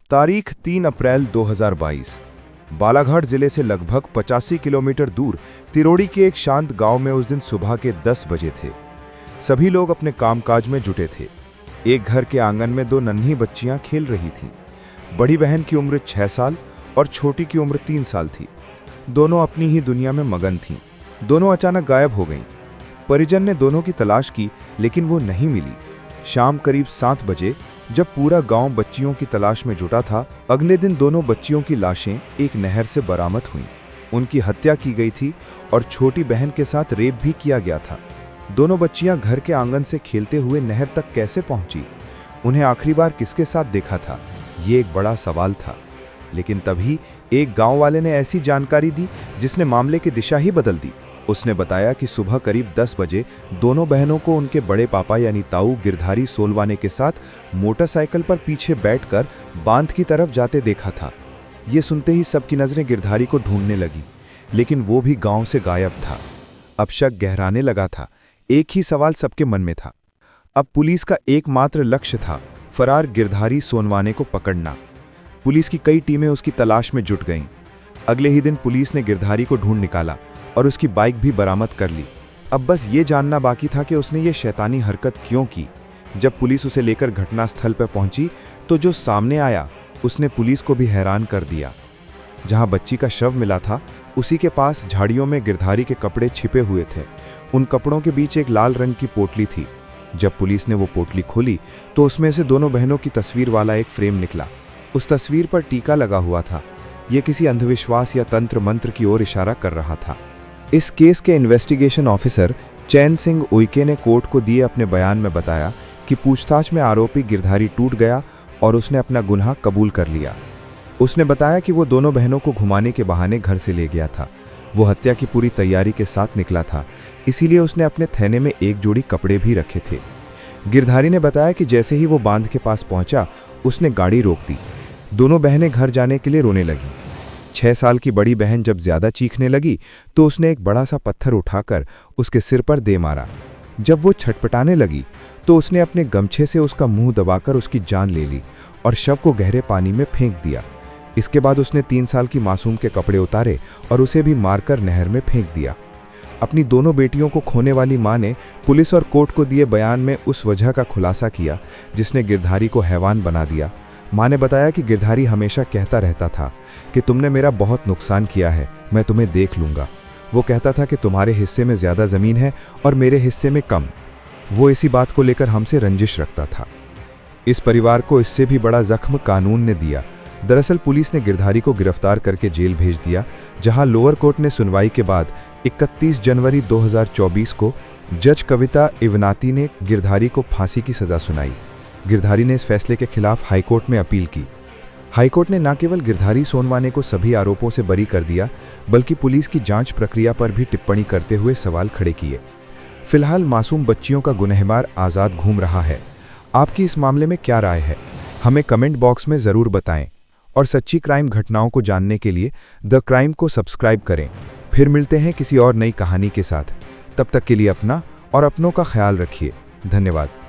तारीख 3 अप्रैल 2022। बालाघाट जिले से लगभग 85 किलोमीटर दूर तिरोड़ी के एक शांत गांव में उस दिन सुबह के 10 बजे थे। सभी लोग अपने कामकाज में जुटे थे। एक घर के आंगन में दो नन्ही बच्चियां खेल रही थीं। बड़ी बहन की उम्र 6 साल और छोटी की उम्र 3 साल थी। दोनों अपनी ही दुनिया में मगन थीं। दोनों अचानक गायब हो गईं। परिजन ने दोनों की तलाश की, लेकिन वो नहीं मिली। शाम करीब 7 बजे जब पूरा गांव बच्चियों की तलाश में जुटा था, अगले दिन दोनों बच्चियों की लाशें एक नहर से बरामद हुईं। उनकी हत्या की गई थी और छोटी बहन के साथ रेप भी किया गया था। दोनों बच्चियां घर के आंगन से खेलते हुए नहर तक कैसे पहुंची? उन्हें आखिरी बार किसके साथ देखा था? ये एक बड़ा सवाल था। लेकिन तभी एक गांव वाले ने ऐसी जानकारी दी जिसने मामले की दिशा ही बदल दी। उसने बताया कि सुबह करीब 10 बजे दोनों बहनों को उनके बड़े पापा यानी ताऊ गिरधारी सोलवाने के साथ मोटरसाइकिल पर पीछे बैठकर बांध की तरफ जाते देखा था। ये सुनते ही सबकी नजरें गिरधारी को ढूंढने लगी, लेकिन वो भी गांव से गायब था। अब शक गहराने लगा था। एक ही सवाल सबके मन में था। अब पुलिस का एकमात्र लक्ष्य था फरार गिरधारी सोनवाने को पकड़ना। पुलिस की कई टीमें उसकी तलाश में जुट गईं। अगले ही दिन पुलिस ने गिरधारी को ढूंढ निकाला और उसकी बाइक भी बरामद कर ली। अब बस ये जानना बाकी था कि उसने ये शैतानी हरकत क्यों की। जब पुलिस उसे लेकर घटनास्थल पर पहुंची तो जो सामने आया उसने पुलिस को भी हैरान कर दिया। जहां बच्ची का शव मिला था, उसी के पास झाड़ियों में गिरधारी के कपड़े छिपे हुए थे। उन कपड़ों के बीच एक लाल रंग की पोटली थी। जब पुलिस ने वो पोटली खोली तो उसमें से दोनों बहनों की तस्वीर वाला एक फ्रेम निकला। उस तस्वीर पर टीका लगा हुआ था। यह किसी अंधविश्वास या तंत्र मंत्र की ओर इशारा कर रहा था। इस केस के इन्वेस्टिगेशन ऑफिसर चैन सिंह उइके ने कोर्ट को दिए अपने बयान में बताया कि पूछताछ में आरोपी गिरधारी टूट गया और उसने अपना गुनाह कबूल कर लिया। उसने बताया कि वो दोनों बहनों को घुमाने के बहाने घर से ले गया था। वो हत्या की पूरी तैयारी के साथ निकला था, इसीलिए उसने अपने थैले में एक जोड़ी कपड़े भी रखे थे। गिरधारी ने बताया कि जैसे ही वो बांध के पास पहुंचा, उसने गाड़ी रोक दी। दोनों बहनें घर जाने के लिए रोने लगीं। 6 साल की बड़ी बहन जब ज्यादा चीखने लगी तो उसने एक बड़ा सा पत्थर उठाकर उसके सिर पर दे मारा। जब वो छटपटाने लगी तो उसने अपने गमछे से उसका मुंह दबाकर उसकी जान ले ली और शव को गहरे पानी में फेंक दिया। इसके बाद उसने 3 साल की मासूम के कपड़े उतारे और उसे भी मारकर नहर में फेंक दिया। अपनी दोनों बेटियों को खोने वाली मां ने पुलिस और कोर्ट को दिए बयान में उस वजह का खुलासा किया जिसने गिरधारी को हैवान बना दिया। मां ने बताया कि गिरधारी हमेशा कहता रहता था कि तुमने मेरा बहुत नुकसान किया है, मैं तुम्हें देख लूंगा। वो कहता था कि तुम्हारे हिस्से में ज़्यादा ज़मीन है और मेरे हिस्से में कम। वो इसी बात को लेकर हमसे रंजिश रखता था। इस परिवार को इससे भी बड़ा जख्म कानून ने दिया। दरअसल पुलिस ने गिरधारी को गिरफ्तार करके जेल भेज दिया, जहां लोअर कोर्ट ने सुनवाई के बाद 31 जनवरी 2024 को जज कविता इवनाती ने गिरधारी को फांसी की सज़ा सुनाई। गिरधारी ने इस फैसले के खिलाफ हाईकोर्ट में अपील की। हाईकोर्ट ने न केवल गिरधारी सोनवाने को सभी आरोपों से बरी कर दिया, बल्कि पुलिस की जांच प्रक्रिया पर भी टिप्पणी करते हुए सवाल खड़े किए। फिलहाल मासूम बच्चियों का गुनहगार आज़ाद घूम रहा है। आपकी इस मामले में क्या राय है? हमें कमेंट बॉक्स में ज़रूर बताएं और सच्ची क्राइम घटनाओं को जानने के लिए द क्राइम को सब्सक्राइब करें। फिर मिलते हैं किसी और नई कहानी के साथ। तब तक के लिए अपना और अपनों का ख्याल रखिए। धन्यवाद।